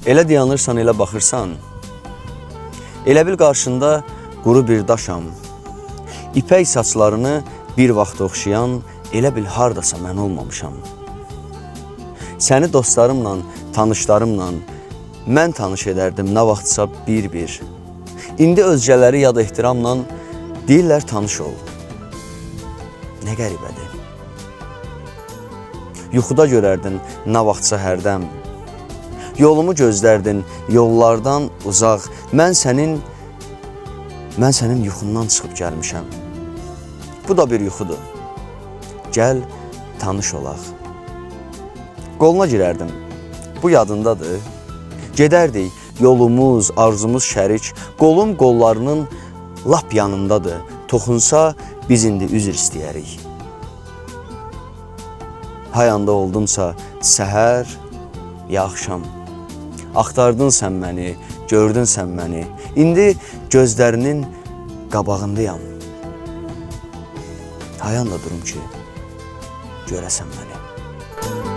Elə dayanırsan, elə baxırsan. Elə bil qarşında quru bir daşam. İpək saçlarını bir vaxt oxşayan, elə bil hardasa mən olmamışam. Səni dostlarımla, tanışlarımla mən tanış edərdim nə vaxtsa bir-bir. İndi özgələri yad ehtiramla deyirlər tanış ol. Nə qəribədir. Yuxuda görərdin nə vaxtsa hərdəm. Yolumu gözlərdin yollardan uzaq. Mən sənin yuxundan çıxıb gəlmişəm. Bu da bir yuxudur. Gəl, tanış olaq. Qoluna girərdim. Bu yadındadır. Gedərdik, yolumuz, arzumuz şərik. Qolum qollarının lap yanındadır. Toxunsa biz indi üzr istəyərik. Hayanda oldumsa səhər ya axşam. Axtardın sən məni, gördün sən məni. İndi gözlərinin qabağındayam. Hayanda durum ki, görəsən məni.